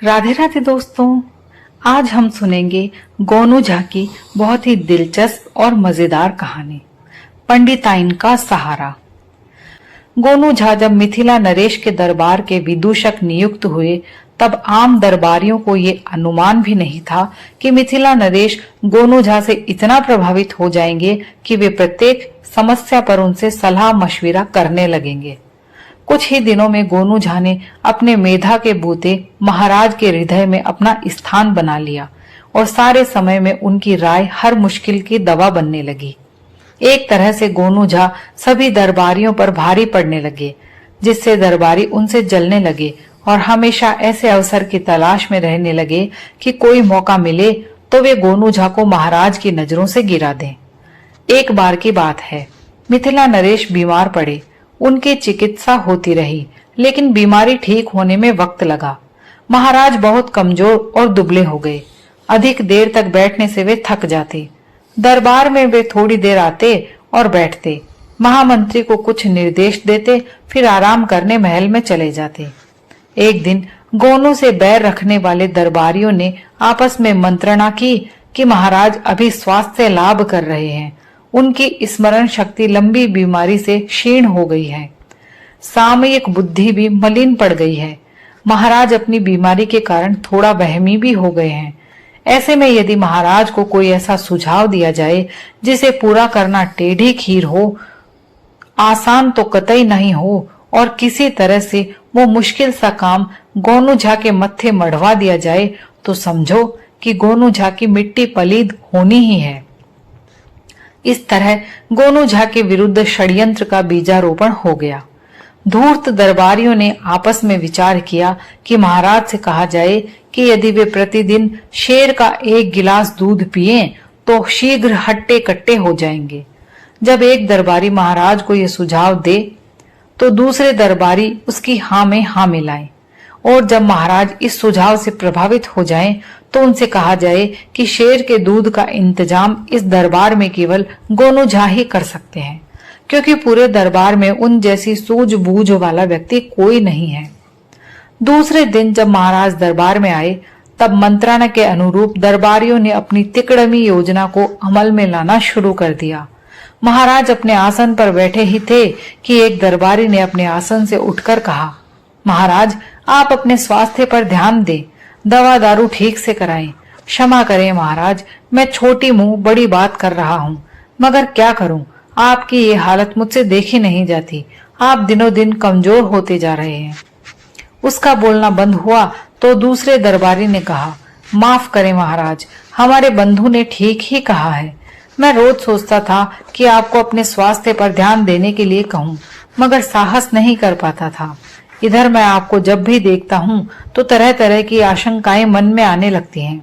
राधे राधे दोस्तों। आज हम सुनेंगे गोनू झा की बहुत ही दिलचस्प और मजेदार कहानी, पंडिताइन का सहारा। गोनू झा जब मिथिला नरेश के दरबार के विदूषक नियुक्त हुए, तब आम दरबारियों को ये अनुमान भी नहीं था कि मिथिला नरेश गोनू झा से इतना प्रभावित हो जाएंगे कि वे प्रत्येक समस्या पर उनसे सलाह मशविरा करने लगेंगे। कुछ ही दिनों में गोनू झा ने अपने मेधा के बूते महाराज के हृदय में अपना स्थान बना लिया और सारे समय में उनकी राय हर मुश्किल की दवा बनने लगी। एक तरह से गोनू झा सभी दरबारियों पर भारी पड़ने लगे, जिससे दरबारी उनसे जलने लगे और हमेशा ऐसे अवसर की तलाश में रहने लगे कि कोई मौका मिले तो वे गोनू झा को महाराज की नजरों से गिरा दें। एक बार की बात है, मिथिला नरेश बीमार पड़े। उनकी चिकित्सा होती रही, लेकिन बीमारी ठीक होने में वक्त लगा। महाराज बहुत कमजोर और दुबले हो गए। अधिक देर तक बैठने से वे थक जाते। दरबार में वे थोड़ी देर आते और बैठते, महामंत्री को कुछ निर्देश देते, फिर आराम करने महल में चले जाते। एक दिन गोनू से बैर रखने वाले दरबारियों ने आपस में मंत्रणा की कि महाराज अभी स्वास्थ्य लाभ कर रहे हैं, उनकी स्मरण शक्ति लंबी बीमारी से क्षीण हो गई है, सामयिक बुद्धि भी मलिन पड़ गई है। महाराज अपनी बीमारी के कारण थोड़ा वहमी भी हो गए हैं। ऐसे में यदि महाराज को कोई ऐसा सुझाव दिया जाए जिसे पूरा करना टेढ़ी खीर हो, आसान तो कतई नहीं हो, और किसी तरह से वो मुश्किल सा काम गोनू झा के मत्थे मढ़वा दिया जाए, तो समझो कि गोनू झा की मिट्टी पलीद होनी ही है। इस तरह गोनू झा के विरुद्ध षड्यंत्र का बीजारोपण हो गया। धूर्त दरबारियों ने आपस में विचार किया कि महाराज से कहा जाए कि यदि वे प्रतिदिन शेर का एक गिलास दूध पिएं तो शीघ्र हट्टे कट्टे हो जाएंगे। जब एक दरबारी महाराज को यह सुझाव दे तो दूसरे दरबारी उसकी हाँ में हाँ मिलाएं, और जब महाराज इस सुझाव से प्रभावित हो जाएं तो उनसे कहा जाए कि शेर के दूध का इंतजाम इस दरबार में केवल गोनू झा ही कर सकते हैं, क्योंकि पूरे दरबार में उन जैसी सूझबूझ वाला व्यक्ति कोई नहीं है। दूसरे दिन जब महाराज दरबार में आए, तब मंत्रणा के अनुरूप दरबारियों ने अपनी तिकड़मी योजना को अमल में लाना शुरू कर दिया। महाराज अपने आसन पर बैठे ही थे कि एक दरबारी ने अपने आसन से उठकर कहा, महाराज आप अपने स्वास्थ्य पर ध्यान दें, दवा दारू ठीक से कराएं। क्षमा करें महाराज, मैं छोटी मुंह बड़ी बात कर रहा हूँ, मगर क्या करूँ, आपकी ये हालत मुझसे देखी नहीं जाती। आप दिनों दिन कमजोर होते जा रहे हैं। उसका बोलना बंद हुआ तो दूसरे दरबारी ने कहा, माफ करें महाराज, हमारे बंधु ने ठीक ही कहा है। मैं रोज सोचता था कि आपको अपने स्वास्थ्य पर ध्यान देने के लिए कहूँ, मगर साहस नहीं कर पाता था। इधर मैं आपको जब भी देखता हूँ तो तरह तरह की आशंकाएं मन में आने लगती हैं।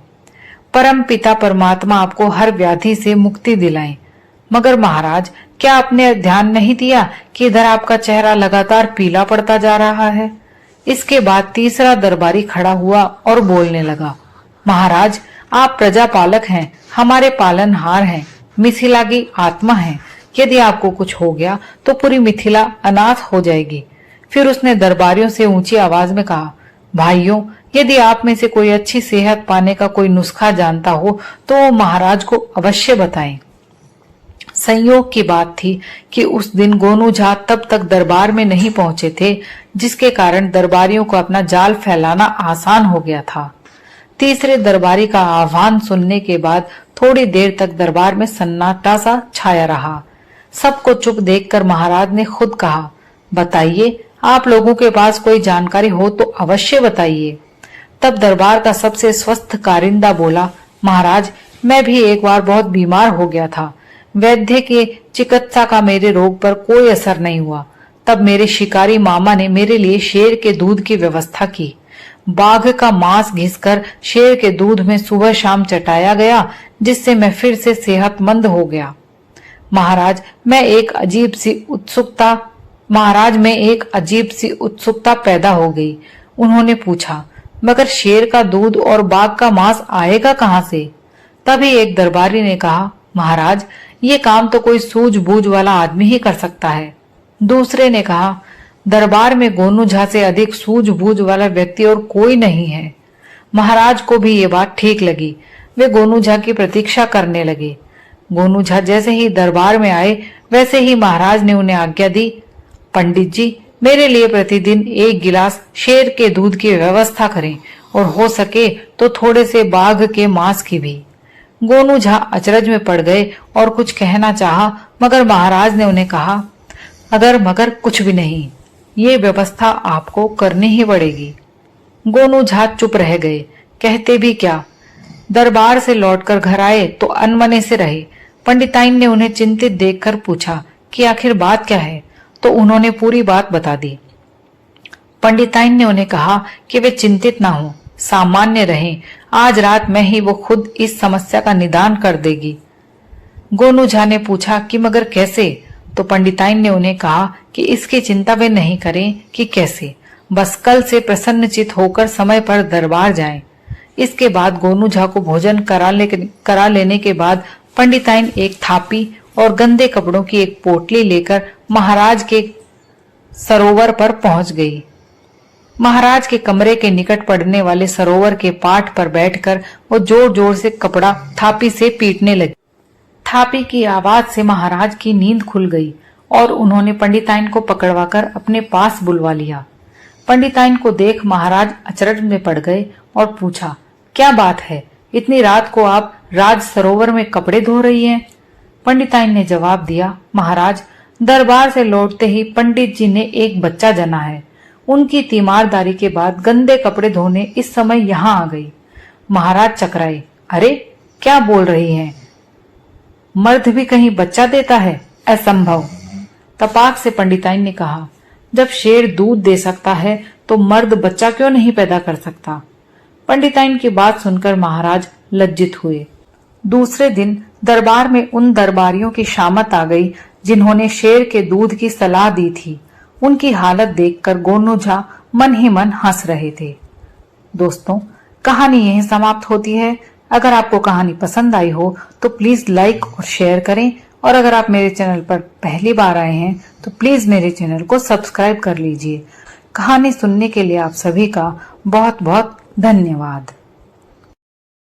परम पिता परमात्मा आपको हर व्याधि से मुक्ति दिलाए। मगर महाराज, क्या आपने ध्यान नहीं दिया कि इधर आपका चेहरा लगातार पीला पड़ता जा रहा है? इसके बाद तीसरा दरबारी खड़ा हुआ और बोलने लगा, महाराज आप प्रजापालक हैं, हमारे पालनहार हैं, मिथिला की आत्मा हैं। यदि आपको कुछ हो गया तो पूरी मिथिला अनाथ हो जाएगी। फिर उसने दरबारियों से ऊंची आवाज में कहा, भाइयों, यदि आप में से कोई अच्छी सेहत पाने का कोई नुस्खा जानता हो तो वो महाराज को अवश्य बताएं। संयोग की बात थी कि उस दिन गोनू झा तब तक दरबार में नहीं पहुंचे थे, जिसके कारण दरबारियों को अपना जाल फैलाना आसान हो गया था। तीसरे दरबारी का आह्वान सुनने के बाद थोड़ी देर तक दरबार में सन्नाटा सा छाया रहा। सबको चुप देखकर महाराज ने खुद कहा, बताइए, आप लोगों के पास कोई जानकारी हो तो अवश्य बताइए। तब दरबार का सबसे स्वस्थ कारिंदा बोला, महाराज मैं भी एक बार बहुत बीमार हो गया था। वैद्य के चिकित्सा का मेरे रोग पर कोई असर नहीं हुआ। तब मेरे शिकारी मामा ने मेरे लिए शेर के दूध की व्यवस्था की। बाघ का मांस घिसकर शेर के दूध में सुबह शाम चटाया गया, जिससे मैं फिर से सेहतमंद हो गया। महाराज में एक अजीब सी उत्सुकता पैदा हो गई। उन्होंने पूछा, मगर शेर का दूध और बाघ का मांस आएगा कहाँ से? तभी एक दरबारी ने कहा, महाराज ये काम तो कोई सूझबूझ वाला आदमी ही कर सकता है। दूसरे ने कहा, दरबार में गोनू झा से अधिक सूझबूझ वाला व्यक्ति और कोई नहीं है। महाराज को भी ये बात ठीक लगी। वे गोनू झा की प्रतीक्षा करने लगे। गोनू झा जैसे ही दरबार में आए वैसे ही महाराज ने उन्हें आज्ञा दी, पंडित जी, मेरे लिए प्रतिदिन 1 गिलास शेर के दूध की व्यवस्था करें और हो सके तो थोड़े से बाघ के मांस की भी। गोनू झा अचरज में पड़ गए और कुछ कहना चाहा, मगर महाराज ने उन्हें कहा, अगर मगर कुछ भी नहीं, ये व्यवस्था आपको करनी ही पड़ेगी। गोनू झा चुप रह गए, कहते भी क्या। दरबार से लौटकर घर आए तो अनमने से रहे। पंडिताइन ने उन्हें चिंतित देखकर पूछा कि आखिर बात क्या है, तो उन्होंने पूरी बात बता दी। पंडिताइन ने उन्हें कहा कि वे चिंतित ना हो, सामान्य रहें, आज रात में ही वो खुद इस समस्या का निदान कर देगी। गोनू झा ने पूछा कि मगर कैसे, तो पंडिताइन ने उन्हें कहा कि इसकी चिंता वे नहीं करें कि कैसे, बस कल से प्रसन्नचित होकर समय पर दरबार जाएं। इसके बाद गोनू झा को भोजन करा लेने के बाद पंडिताइन एक थापी और गंदे कपड़ों की एक पोटली लेकर महाराज के सरोवर पर पहुंच गई। महाराज के कमरे के निकट पड़ने वाले सरोवर के पाट पर बैठकर वो जोर जोर से कपड़ा थापी से पीटने लगी। थापी की आवाज से महाराज की नींद खुल गई और उन्होंने पंडिताइन को पकड़वाकर अपने पास बुलवा लिया। पंडिताइन को देख महाराज अचरज में पड़ गए और पूछा, क्या बात है, इतनी रात को आप राज सरोवर में कपड़े धो रही हैं? पंडिताइन ने जवाब दिया, महाराज, दरबार से लौटते ही पंडित जी ने एक बच्चा जना है। उनकी तीमारदारी के बाद गंदे कपड़े धोने इस समय यहाँ आ गई। महाराज चकराए, अरे क्या बोल रही हैं? मर्द भी कहीं बच्चा देता है? असंभव। तपाक से पंडिताइन ने कहा, जब शेर दूध दे सकता है तो मर्द बच्चा क्यों नहीं पैदा कर सकता? पंडिताइन की बात सुनकर महाराज लज्जित हुए। दूसरे दिन दरबार में उन दरबारियों की शामत आ गई जिन्होंने शेर के दूध की सलाह दी थी। उनकी हालत देखकर गोनू झा मन ही मन हंस रहे थे। दोस्तों, कहानी यहीं समाप्त होती है। अगर आपको कहानी पसंद आई हो तो प्लीज लाइक और शेयर करें, और अगर आप मेरे चैनल पर पहली बार आए हैं तो प्लीज मेरे चैनल को सब्सक्राइब कर लीजिए। कहानी सुनने के लिए आप सभी का बहुत बहुत धन्यवाद।